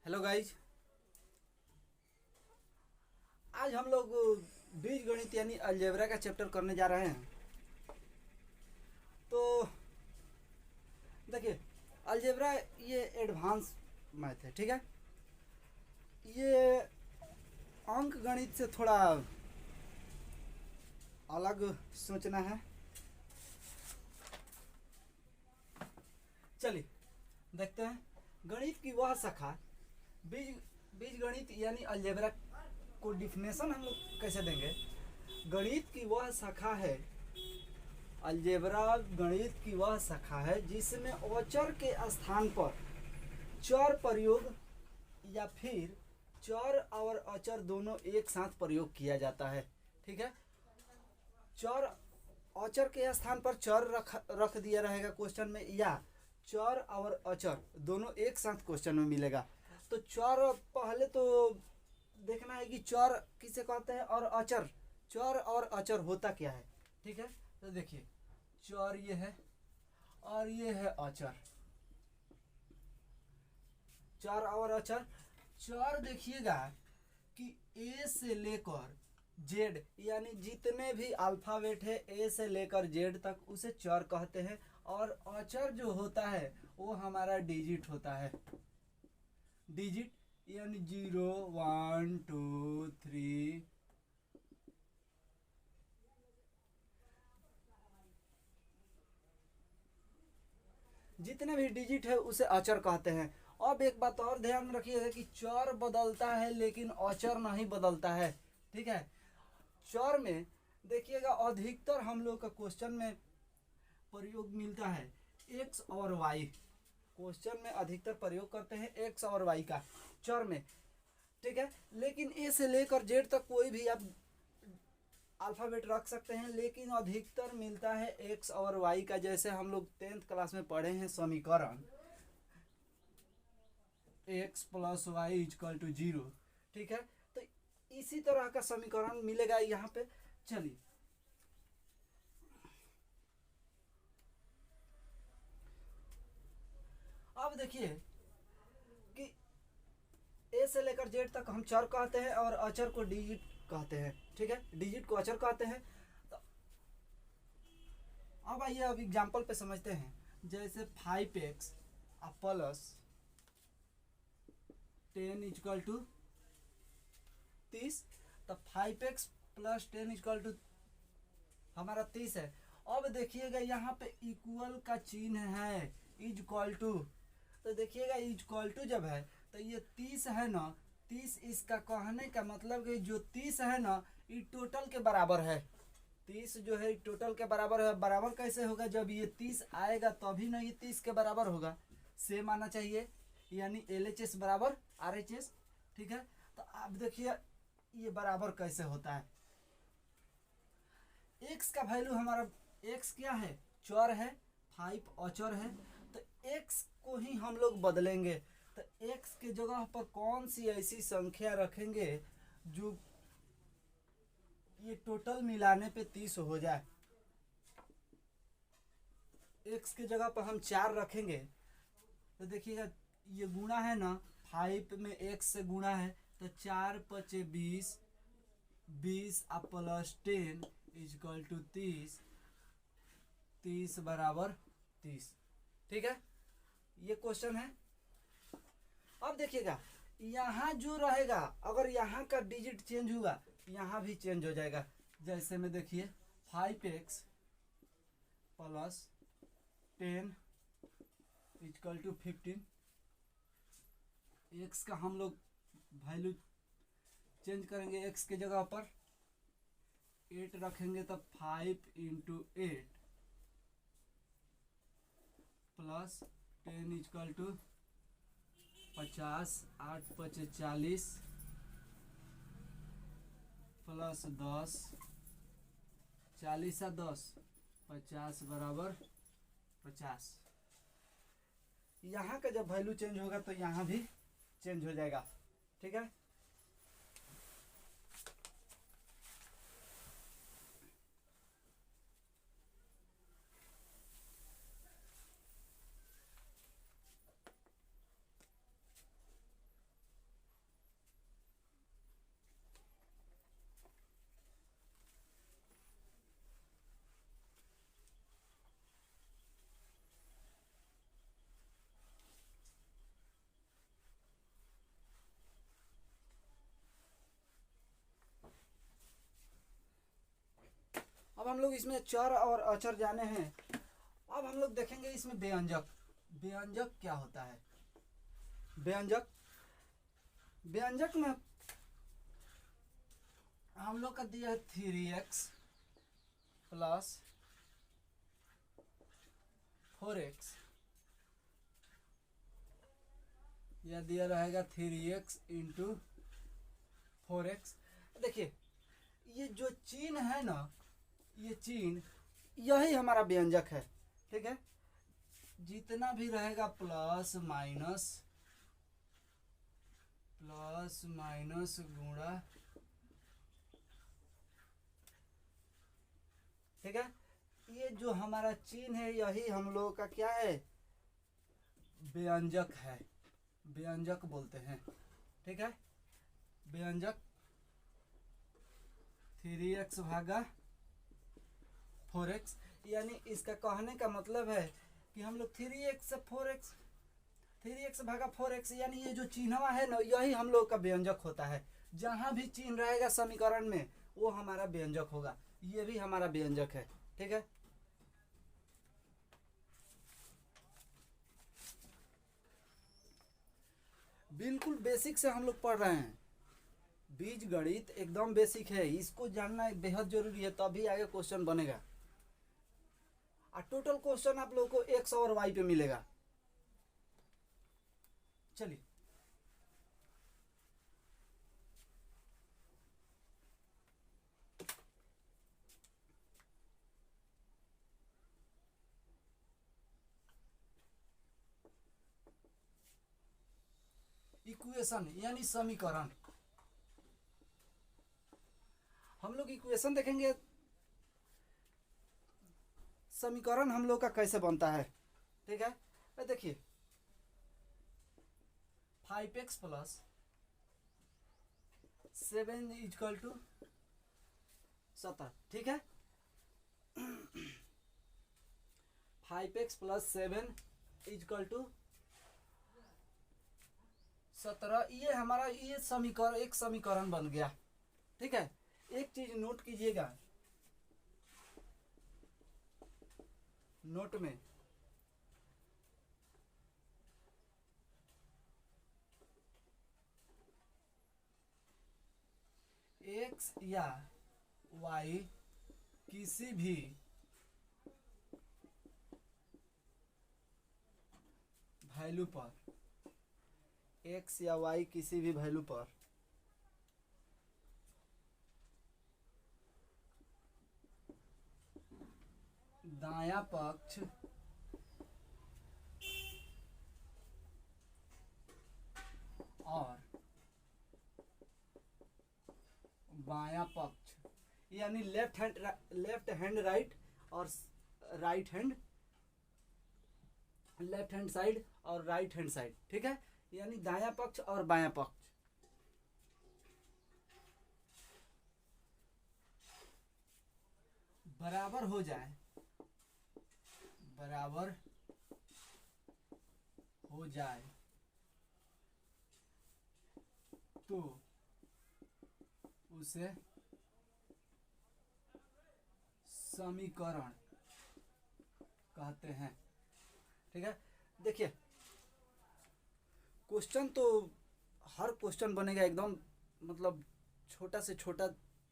Hello guys. आज हम लोग बीज गणित यानी अलजेब्रा का चैप्टर करने जा रहे हैं। तो देखिए, अलजेब्रा ये एडवांस मैथ है, ठीक है। ये अंक गणित से थोड़ा अलग सोचना है। चलिए देखते हैं गणित की वह शाखा बीज बीज गणित यानी अलजेब्रा को डिफिनेशन हम लोग कैसे देंगे। गणित की वह शाखा है, अलजेब्रा गणित की वह शाखा है जिसमें अचर के स्थान पर चर प्रयोग या फिर चर और अचर दोनों एक साथ प्रयोग किया जाता है, ठीक है। चर अचर के स्थान पर चर रख दिया रहेगा क्वेश्चन में, या चर और अचर दोनों एक साथ क्वेश्चन में मिलेगा। तो चर पहले तो देखना है कि चर किसे कहते हैं और अचर, चर और अचर होता क्या है, ठीक है। तो देखिए, चर ये है और ये है अचर। चर और अचर, चर देखिएगा कि ए से लेकर जेड यानी जितने भी अल्फाबेट है ए से लेकर जेड तक उसे चर कहते हैं। और अचर जो होता है वो हमारा डिजिट होता है। डिजिट यानी 0 1 2 3, जितने भी डिजिट है उसे अचर कहते हैं। अब एक बात और ध्यान रखिएगा कि चर बदलता है लेकिन अचर नहीं बदलता है, ठीक है। चर में देखिएगा अधिकतर हम लोग का क्वेश्चन में प्रयोग मिलता है एक्स और वाई। क्वेश्चन में अधिकतर प्रयोग करते हैं एक्स और वाई का चर में, ठीक है। लेकिन ए से लेकर जेड तक कोई भी आप अल्फ़ाबेट रख सकते हैं, लेकिन अधिकतर मिलता है एक्स और वाई का। जैसे हम लोग 10th क्लास में पढ़े हैं समीकरण X plus Y equal to 0, ठीक है। तो इसी तरह का समीकरण मिलेगा यहाँ पे। चलिए अब देखिए कि ए से लेकर जेड तक हम चर कहते हैं और अचर को डिजिट कहते हैं, ठीक है। डिजिट को अचर कहते हैं। तो अब आइए अब एग्जाम्पल पे समझते हैं। जैसे 5x प्लस 10 इजकल टू 30। तो 5x प्लस 10 इजकल टू हमारा 30 है। अब देखिएगा यहाँ पे इक्वल का चिन्ह है, इजकल टू। तो देखिएगा इजकल टू जब है तो ये 30 है ना, 30 इसका कहने का मतलब कि जो 30 है ना ये टोटल के बराबर है। 30 जो है टोटल के बराबर है। बराबर कैसे होगा, जब ये 30 आएगा तभी ना ये 30 के बराबर होगा। सेम आना चाहिए, यानी LHS बराबर RHS, ठीक है। तो आप देखिए ये बराबर कैसे होता है। एक्स का वैल्यू हमारा, एक्स क्या है, चर है, 5 अचर है। तो एक्स को ही हम लोग बदलेंगे। तो एक्स के जगह पर कौन सी ऐसी संख्या रखेंगे जो ये टोटल मिलाने पे 30 हो जाए। एक्स के जगह पर हम 4 रखेंगे। तो देखिएगा ये गुणा है ना, 5 में एक्स से गुणा है तो 4 पचे 20, 20 प्लस 10 इजकल टू 30, 30 बराबर 30, ठीक है। ये क्वेश्चन है। अब देखिएगा यहाँ जो रहेगा, अगर यहाँ का डिजिट चेंज हुआ यहाँ भी चेंज हो जाएगा। जैसे में देखिए 5x plus 10 is equal to 15। X का हम लोग वैल्यू चेंज करेंगे, एक्स के जगह पर 8 रखेंगे तो 5 इंटू 8 प्लस 10 इजकल टू 50, 8 पचे 40 प्लस 10, 40 10 50 बराबर 50। यहाँ का जब वैल्यू चेंज होगा तो यहाँ भी चेंज हो जाएगा, ठीक है। हम लोग इसमें चर और अचर जाने हैं। अब हम लोग देखेंगे इसमें व्यंजक। व्यंजक क्या होता है? व्यंजक, व्यंजक में हम लोग का दिया है 3x प्लस 4x, या दिया रहेगा 3x इंटू 4x। देखिए ये जो चिन्ह है ना, ये चिन्ह यही हमारा व्यंजक है, ठीक है। जितना भी रहेगा प्लस माइनस गुणा, ठीक है। ये जो हमारा चिन्ह है यही हम लोगों का क्या है? व्यंजक है, व्यंजक बोलते हैं, ठीक है। व्यंजक 3x भागा 4x, यानी इसका कहने का मतलब है कि हम लोग 3x भागा 4x, यानी ये जो चिन्हवा है ना यही हम लोग का व्यंजक होता है। जहां भी चिन्ह रहेगा समीकरण में वो हमारा व्यंजक होगा। ये भी हमारा व्यंजक है, ठीक है। बिल्कुल बेसिक से हम लोग पढ़ रहे हैं। बीज गणित एकदम बेसिक है, इसको जानना बेहद जरूरी है, तभी आगे क्वेश्चन बनेगा। और टोटल क्वेश्चन आप लोगों को एक्स और वाई पे मिलेगा। चलिए इक्वेशन यानी समीकरण, हम लोग इक्वेशन देखेंगे। समीकरण हम लोग का कैसे बनता है, ठीक है। देखिए 5x प्लस 7 इक्वल टू 17, ठीक है। 5x प्लस 7 इक्वल टू 17, ये हमारा ये समीकरण, एक समीकरण बन गया, ठीक है। एक चीज नोट कीजिएगा, नोट में x या y किसी भी वैल्यू पर, x या y किसी भी वैल्यू पर दायां पक्ष और बायां पक्ष, यानी लेफ्ट हैंड राइट और right hand, left hand side और राइट हैंड साइड, ठीक है। यानी दायां पक्ष और बायां पक्ष बराबर हो जाए, बराबर हो जाए तो उसे समीकरण कहते हैं, ठीक है। देखिए क्वेश्चन तो हर क्वेश्चन बनेगा एकदम, मतलब छोटा से छोटा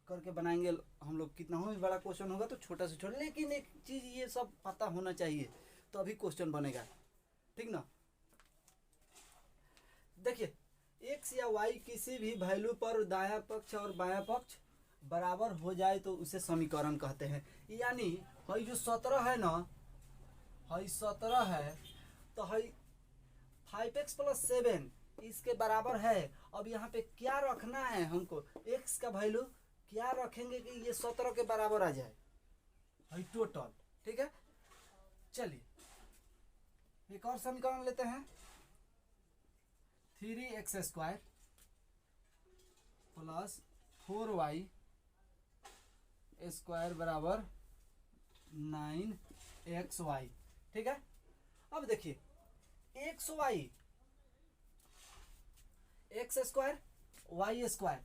करके बनाएंगे हम लोग। कितना ही बड़ा क्वेश्चन होगा तो छोटा से छोटा, लेकिन एक चीज ये सब पता होना चाहिए तो अभी क्वेश्चन बनेगा, ठीक ना। देखिए x या y किसी भी वैल्यू पर दायां पक्ष और बायां पक्ष बराबर हो जाए तो उसे समीकरण कहते हैं। यानी हई जो 17 है ना, हई 17 है तो हई 5x प्लस 7 इसके बराबर है। अब यहाँ पे क्या रखना है हमको, x का वैल्यू क्या रखेंगे कि ये 17 के बराबर आ जाए, हई टोटल, ठीक है। चलिए एक और समीकरण लेते हैं, 3x² प्लस 4y² बराबर 9xy, ठीक है। अब देखिए xy, x² y²,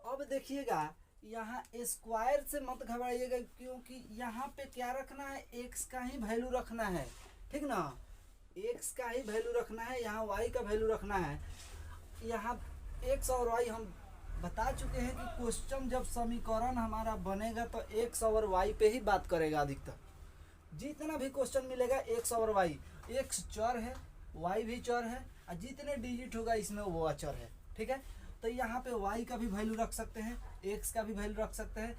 अब देखिएगा यहाँ स्क्वायर से मत घबराइएगा, क्योंकि यहाँ पे क्या रखना है, एक्स का ही वैल्यू रखना है, ठीक ना, एक्स का ही वैल्यू रखना है, यहाँ वाई का वैल्यू रखना है। यहाँ एक्स और वाई हम बता चुके हैं कि क्वेश्चन जब समीकरण हमारा बनेगा तो एक्स और वाई पे ही बात करेगा अधिकतर। जितना भी क्वेश्चन मिलेगा एक्स और वाई, एक्स चर है, वाई भी चर है, और जितने डिजिट होगा इसमें वो अचर है, ठीक है। तो यहाँ पे वाई का भी वैल्यू रख सकते हैं, एक्स का भी वैल्यू रख सकते हैं।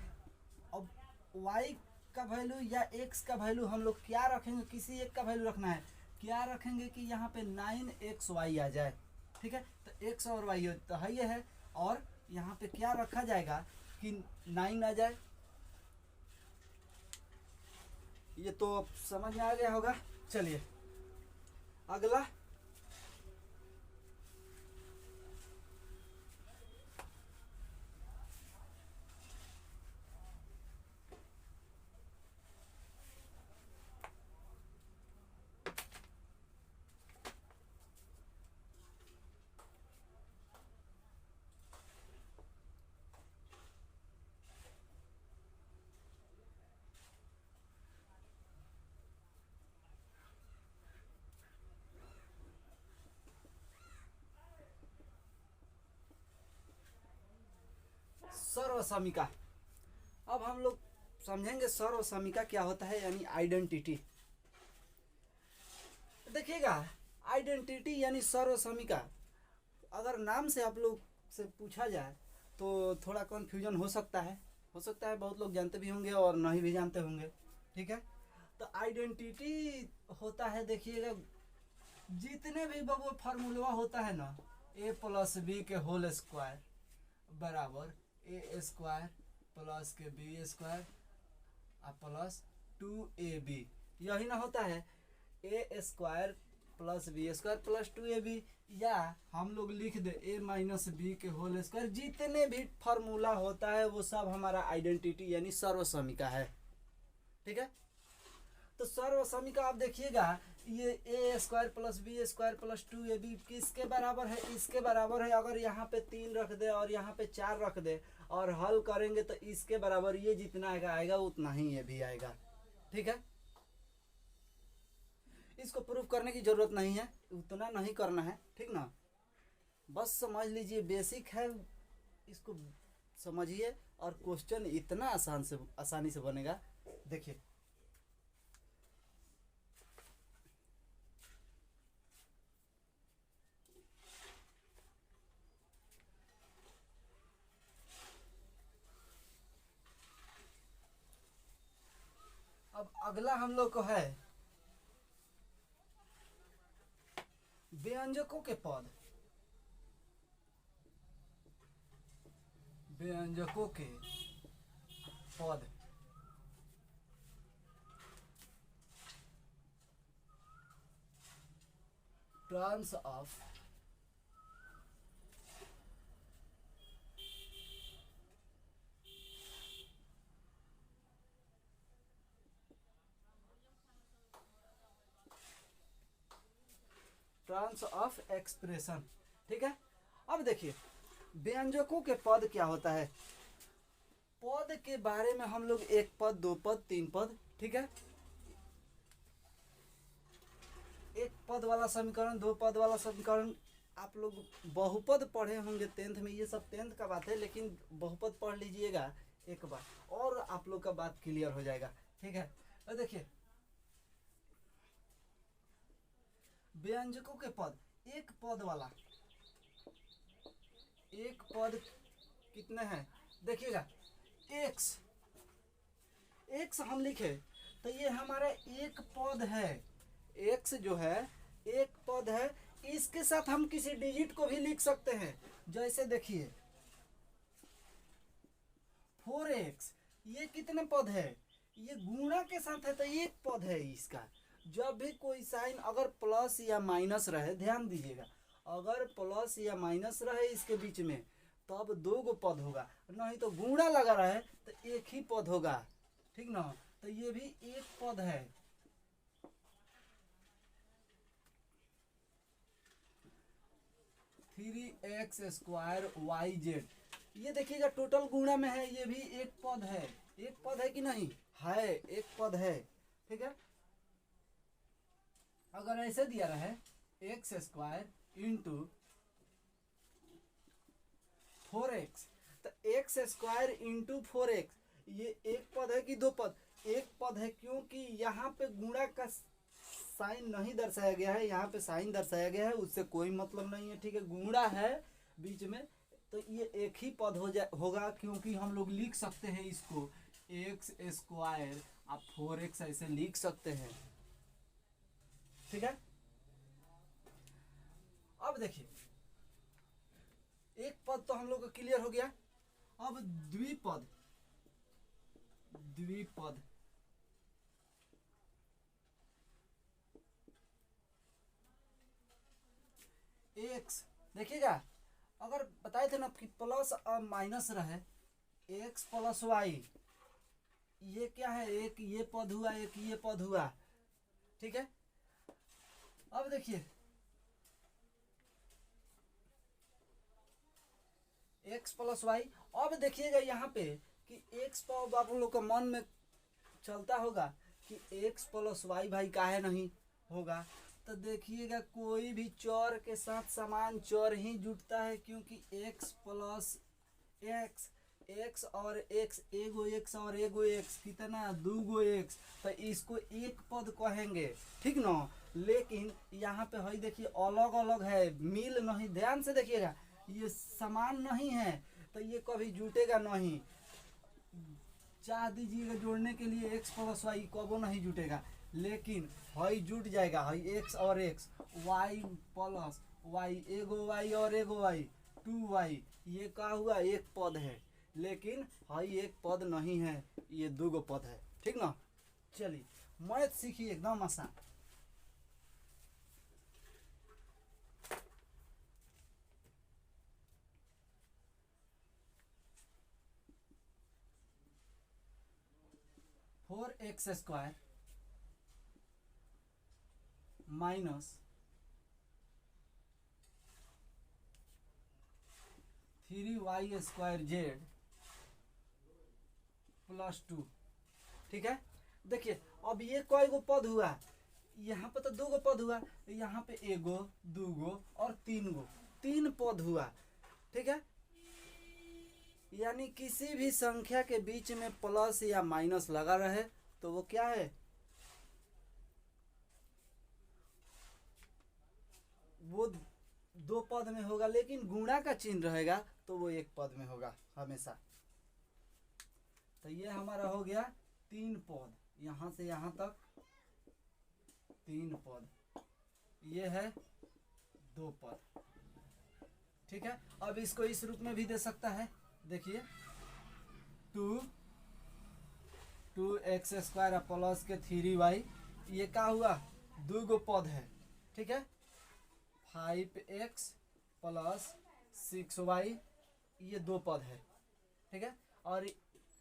अब वाई का वैल्यू या एक्स का वैल्यू हम लोग क्या रखेंगे, किसी एक का वैल्यू रखना है, क्या रखेंगे कि यहाँ पे 9xy आ जाए, ठीक है। तो एक्स और वाई तो है ये है, और यहाँ पे क्या रखा जाएगा कि 9 आ जाए। ये तो अब समझ में आ गया होगा। चलिए अगला, सर्वसमीका। अब हम लोग समझेंगे सर्वसमीका क्या होता है, यानी आइडेंटिटी। देखिएगा, आइडेंटिटी यानी सर्वसमीका, अगर नाम से आप लोग से पूछा जाए तो थोड़ा कन्फ्यूजन हो सकता है, बहुत लोग जानते भी होंगे और नहीं भी जानते होंगे, ठीक है। तो आइडेंटिटी होता है, देखिएगा जितने भी वो फार्मूला होता है ना, ए प्लस बी के होल स्क्वायर बराबर ए स्क्वायर प्लस के बी स्क्वायर प्लस 2ab, यही ना होता है, a square plus b square plus 2ab, या हम लोग लिख दे ए माइनस बी के होल स्क्वायर। जितने भी फार्मूला होता है वो सब हमारा आइडेंटिटी यानी सर्वसमीका है, ठीक है। तो सर्वसमीका आप देखिएगा, ये a square plus b square plus 2ab किसके बराबर है, इसके बराबर है। अगर यहाँ पे 3 रख दे और यहाँ पे 4 रख दे और हल करेंगे तो इसके बराबर ये जितना आएगा उतना ही ये भी आएगा, ठीक है। इसको प्रूफ करने की जरूरत नहीं है, उतना नहीं करना है, ठीक ना, बस समझ लीजिए, बेसिक है, इसको समझिए और क्वेश्चन इतना आसानी से बनेगा। देखिए अब अगला हम लोग को है व्यंजकों के पद, व्यंजकों के पद। Terms of terms of expression, ठीक है। अब देखिए व्यंजकों के पद क्या होता है, पद के बारे में हम लोग 1 पद 2 पद 3 पद, ठीक है, 1 पद वाला समीकरण, 2 पद वाला समीकरण, आप लोग बहुपद पढ़े होंगे 10th में, ये सब 10th का बात है, लेकिन बहुपद पढ़ लीजिएगा एक बार और आप लोग का बात क्लियर हो जाएगा, ठीक है। और देखिए व्यंजकों के पद, एक पद वाला, एक पद कितने हैं, देखिएगा एक्स, एक्स हम लिखे तो ये हमारा एक पद है, एक्स जो है एक पद है। इसके साथ हम किसी डिजिट को भी लिख सकते हैं, जैसे देखिए 4x, ये कितने पद है, ये गुणा के साथ है तो एक पद है इसका। जब भी कोई साइन अगर प्लस या माइनस रहे, ध्यान दीजिएगा, अगर प्लस या माइनस रहे इसके बीच में तब 2 गो पद होगा, नहीं तो गुणा लगा रहे तो एक ही पद होगा, ठीक ना। तो ये भी एक पद है। 3x² YZ, ये देखिएगा टोटल गुणा में है, ये भी एक पद है, एक पद है कि नहीं है, एक पद है, ठीक है। अगर ऐसे दिया रहे एक्स स्क्वायर इंटू 4x, तो एक्स स्क्वायर इंटू 4x, ये एक पद है कि दो पद, एक पद है, क्योंकि यहाँ पे गुणा का साइन नहीं दर्शाया गया है, यहाँ पे साइन दर्शाया गया है, उससे कोई मतलब नहीं है, ठीक है। गुणा है बीच में, तो ये एक ही पद होगा, क्योंकि हम लोग लिख सकते हैं इसको एक्स स्क्वायर, आप 4x ऐसे लिख सकते हैं, ठीक है। अब देखिए एक पद तो हम लोग को क्लियर हो गया। अब द्विपद, द्विपद एक्स, देखिएगा अगर बताए थे ना कि प्लस और माइनस रहे, एक्स प्लस वाई, ये क्या है, एक ये पद हुआ, एक ये पद हुआ, ठीक है। अब देखिए एक्स प्लस वाई, अब देखिएगा यहाँ पे कि एक्स पर आप लोग का मन में चलता होगा कि एक्स प्लस वाई भाई काहे नहीं होगा, तो देखिएगा कोई भी चर के साथ समान चर ही जुटता है, क्योंकि एक्स प्लस एक्स, एक्स और एक्स, एगो एक्स और एगो एक्स कितना, दूगो एक्स, तो इसको एक पद कहेंगे, ठीक ना। लेकिन यहाँ पे है देखिए अलग अलग है, मिल नहीं, ध्यान से देखिएगा ये समान नहीं है, तो ये कभी जुटेगा नहीं, चाह दीजिएगा जोड़ने के लिए एक्स प्लस वाई कबो नहीं जुटेगा, लेकिन हई जुट जाएगा, हई एक्स और एक्स, वाई प्लस वाई, एगो वाई और एगो वाई, 2y, ये का हुआ एक पद है, लेकिन हई एक पद नहीं है, ये दूगो पद है, ठीक ना। चलिए मैथ सीखिए एकदम आसान। Four x square minus 3y square Z plus 2, ठीक है। देखिए अब ये कई गो पद हुआ, यहाँ पे तो दो गो पद हुआ, यहाँ पे एगो, दूगो और तीन गो, तीन पद हुआ, ठीक है। यानी किसी भी संख्या के बीच में प्लस या माइनस लगा रहे तो वो क्या है, वो दो पद में होगा, लेकिन गुणा का चिन्ह रहेगा तो वो एक पद में होगा हमेशा। तो ये हमारा हो गया तीन पद, यहाँ से यहाँ तक तीन पद, ये है दो पद, ठीक है। अब इसको इस रूप में भी दे सकता है, देखिए 2x स्क्वायर प्लस के 3y, ये क्या हुआ, दो गो पद है, ठीक है। 5x प्लस 6y, ये दो पद है, ठीक है। और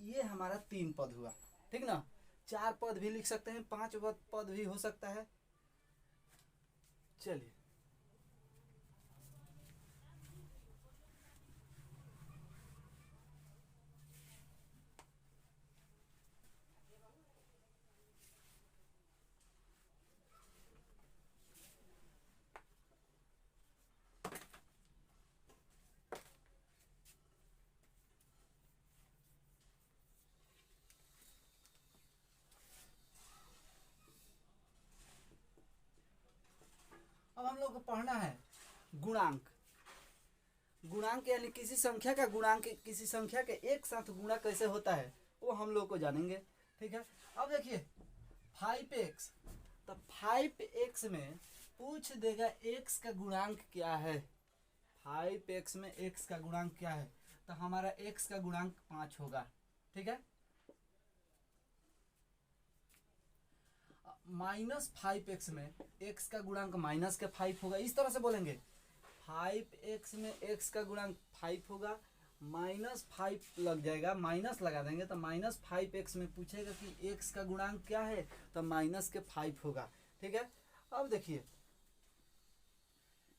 ये हमारा तीन पद हुआ, ठीक ना। चार पद भी लिख सकते हैं, पांच पद भी हो सकता है। चलिए अब हम लोग को पढ़ना है गुणांक। गुणांक यानी किसी संख्या का गुणांक किसी संख्या के एक साथ गुणा कैसे होता है वो हम लोग को जानेंगे, ठीक है। अब देखिए 5x, तो 5x में पूछ देगा x का गुणांक क्या है, 5x में x का गुणांक क्या है, तो हमारा x का गुणांक 5 होगा, ठीक है। माइनस 5x में x का गुणांक माइनस के 5 होगा, इस तरह से बोलेंगे 5x में x का गुणांक 5 होगा, माइनस 5 लग जाएगा, माइनस लगा देंगे तो माइनस 5x में पूछेगा कि x का गुणांक क्या है, तो माइनस के 5 होगा, ठीक है। अब देखिए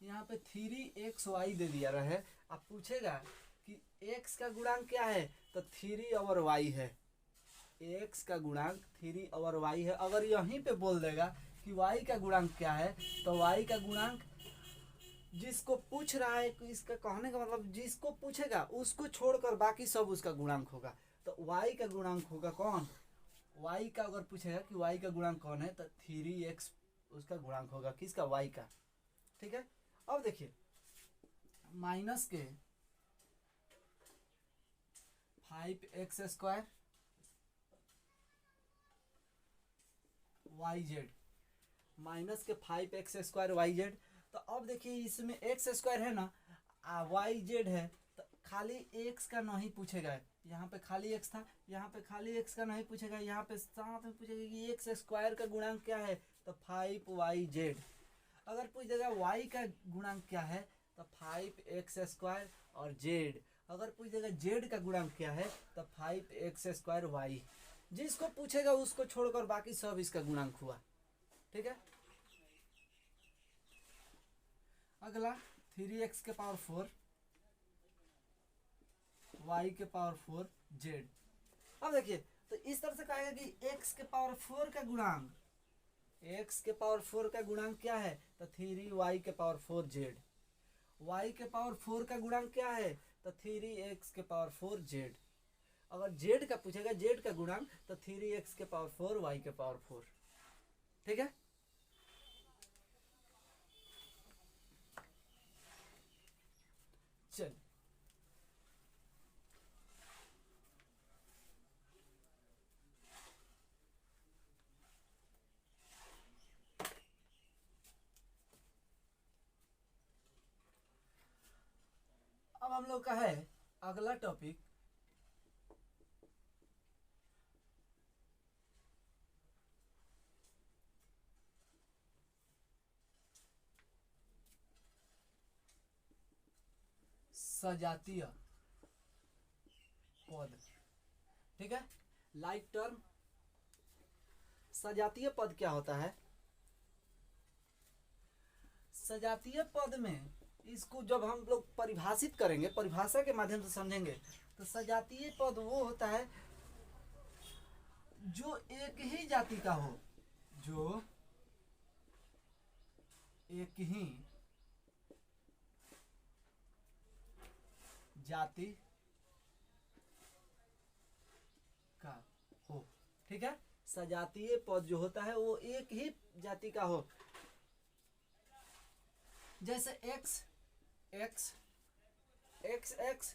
यहाँ पे 3xy दे दिया रहा है, अब पूछेगा कि x का गुणांक क्या है, तो 3/y है। x का गुणांक 3/y है। अगर यहीं पे बोल देगा कि y का गुणांक क्या है, तो y का गुणांक जिसको पूछ रहा है, इसका कहने का मतलब जिसको पूछेगा उसको छोड़कर बाकी सब उसका गुणांक होगा। तो y का गुणांक होगा कौन, y का अगर पूछेगा कि y का गुणांक कौन है, तो 3x उसका गुणांक होगा, किसका, y का। ठीक है। अब देखिए माइनस के 5x² yz, माइनस के 5x² yz। तो अब देखिए इसमें x² है ना, yz है, तो खाली x का नहीं पूछेगा। यहाँ पे खाली x था, यहाँ पे खाली x का नहीं पूछेगा, यहाँ पे साथ में पूछेगा कि x² का गुणांक क्या है, तो 5yz। अगर पूछ देगा y का गुणांक क्या है, तो 5x² और z। अगर पूछ देगा z का गुणांक क्या है, तो 5x² y। जिसको पूछेगा उसको छोड़कर बाकी सब इसका गुणांक हुआ। ठीक है। अगला 3x के पावर 4 y के पावर 4 z। अब देखिए तो इस तरह से कहेगा कि x के पावर 4 का गुणांक, x के पावर 4 का गुणांक क्या है, तो 3y के पावर 4 z। y के पावर 4 का गुणांक क्या है, तो 3x के पावर 4 z। अगर z का पूछेगा, z का गुणांक, तो 3x के पावर 4 y के पावर 4। ठीक है। चल अब हम लोग का है अगला टॉपिक सजातीय पद। ठीक है। Like term. सजातीय पद क्या होता है, सजातीय पद में इसको जब हम लोग परिभाषित करेंगे, परिभाषा के माध्यम से समझेंगे, तो सजातीय पद वो होता है जो एक ही जाति का हो, जो एक ही जाति का हो। ठीक है। सजातीय पद जो होता है वो एक ही जाति का हो। जैसे x x x x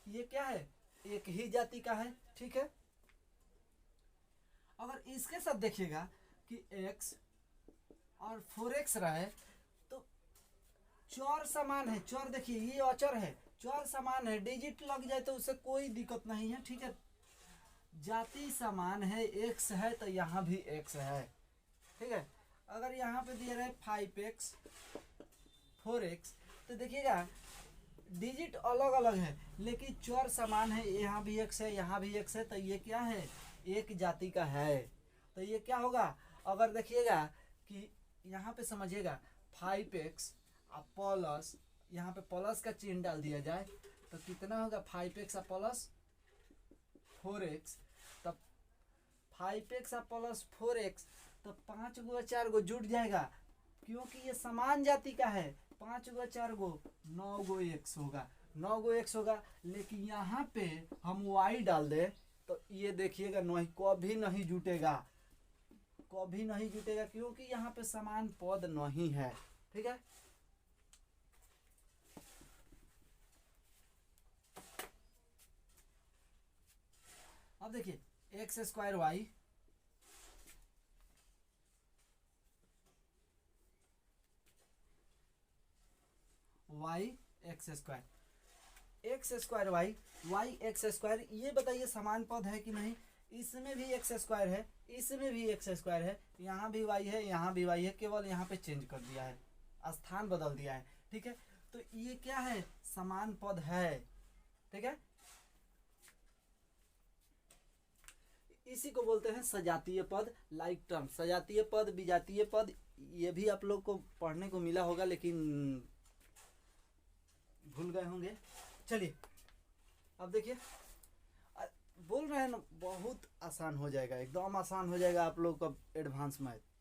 ये क्या है, एक ही जाति का है। ठीक है। अगर इसके साथ देखिएगा कि x और 4x रहे तो चर समान है। चर देखिए ये अचर है, चर समान है, डिजिट लग जाए तो उससे कोई दिक्कत नहीं है। ठीक है। जाति समान है, x है तो यहाँ भी x है। ठीक है। अगर यहाँ पे दिया रहे 5x 4x, तो देखिएगा डिजिट अलग अलग है लेकिन चर समान है, यहाँ भी x है यहाँ भी x है, तो ये क्या है, एक जाति का है। तो ये क्या होगा, अगर देखिएगा कि यहाँ पे समझिएगा 5x प्लस, यहाँ पे प्लस का चिन्ह डाल दिया जाए तो कितना होगा, 5x प्लस 4x। तब 5x प्लस 4x, तो 5 गो 4 गो जुट जाएगा, क्योंकि ये समान जाति का है। 5 गो 4 गो 9 गो x होगा, 9 गो x होगा। लेकिन यहाँ पे हम y डाल दे तो ये देखिएगा नहीं, कभी नहीं जुटेगा, कभी नहीं जुटेगा, क्योंकि यहाँ पे समान पद नहीं है। ठीक है। अब देखिए x² y x² y x², ये बताइए समान पद है कि नहीं। इसमें भी x² है, इसमें भी x² है, यहाँ भी y है यहाँ भी y है, केवल यहाँ पे चेंज कर दिया है, स्थान बदल दिया है। ठीक है। तो ये क्या है, समान पद है। ठीक है। इसी को बोलते हैं सजातीय पद, लाइक टर्म। सजातीय पद, विजातीय पद, ये भी आप लोग को पढ़ने को मिला होगा लेकिन भूल गए होंगे। चलिए अब देखिए, बोल रहे हैं ना, बहुत आसान हो जाएगा, एकदम आसान हो जाएगा आप लोग का एडवांस मैथ।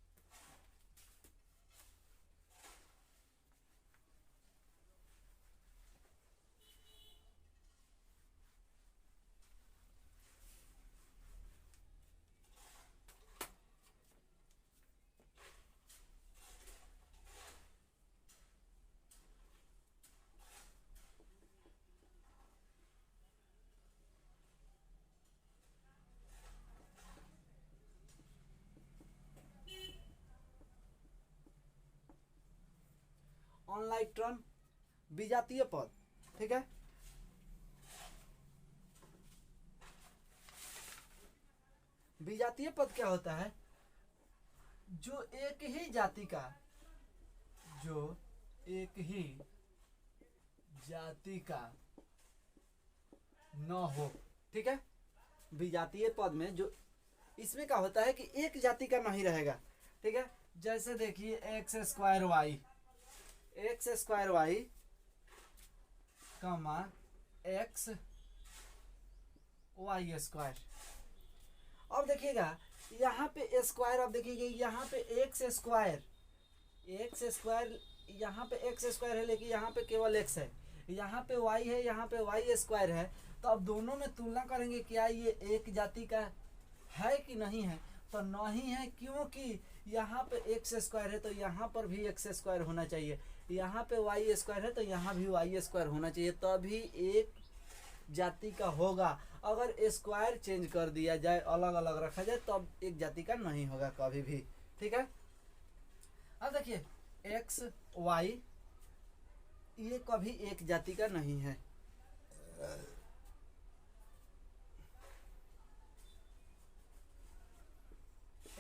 ऑनलाइन टर्म विजातीय पद, ठीक है। विजातीय पद क्या होता है? जो एक ही जाति का, जो एक ही जाति का न हो, ठीक है। विजातीय पद में जो इसमें क्या होता है कि एक जाति का नहीं रहेगा, ठीक है। जैसे देखिए X square Y, X square Y comma X Y square. अब देखिएगा यहाँ पे स्क्वायर, अब देखिएगा यहाँ पे एक्स स्क्वायर, एक्स स्क्वायर, यहाँ पे एक्स स्क्वायर है लेकिन यहाँ पे केवल एक्स है, यहाँ पे वाई है, यहाँ पे वाई स्क्वायर है। तो अब दोनों में तुलना करेंगे, क्या ये एक जाति का है कि नहीं है? तो नहीं है, क्योंकि यहाँ पे एक्स स्क्वायर है तो यहाँ पर भी एक्स स्क्वायर होना चाहिए, यहाँ पे वाई स्क्वायर है तो यहाँ भी वाई स्क्वायर होना चाहिए, तभी एक जाति का होगा। अगर स्क्वायर चेंज कर दिया जाए, अलग अलग रखा जाए, तब तो एक जाति का नहीं होगा कभी भी, ठीक है। अब देखिए एक्स वाई ये कभी एक जाति का नहीं है।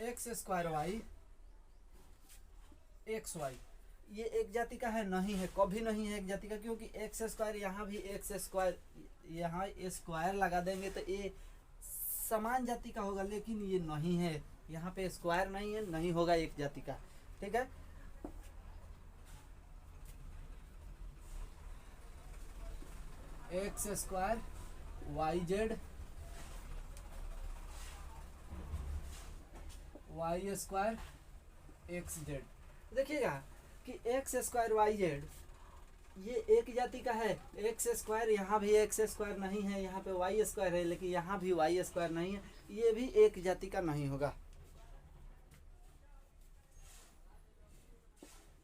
X square Y X Y ये एक जाति का है? नहीं है, कभी नहीं है एक जाति का, क्योंकि एक्स स्क्वायर, यहाँ भी एक्स स्क्वायर, यहाँ स्क्वायर लगा देंगे तो ये समान जाति का होगा, लेकिन ये नहीं है, यहाँ पे स्क्वायर नहीं है, नहीं होगा एक जाति का, ठीक है। X square Y Z, Y square X Z, देखिएगा कि एक्स स्क्वायर वाई जेड ये एक जाति का है। एक्स स्क्वायर, यहाँ भी एक्स स्क्वायर नहीं है, यहाँ पे वाई स्क्वायर है, लेकिन यहाँ भी वाई स्क्वायर नहीं है, ये भी एक जाति का नहीं होगा।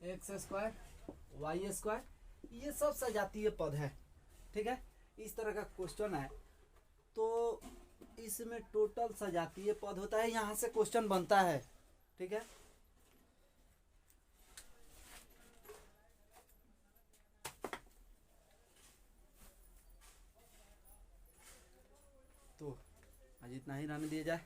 एक्स स्क्वायर वाई स्क्वायर ये सब सजातीय पद है, ठीक है। इस तरह का क्वेश्चन है तो इसमें टोटल सजातीय पद होता है, यहाँ से क्वेश्चन बनता है, ठीक है। तो आज इतना ही रहने दिया जाए।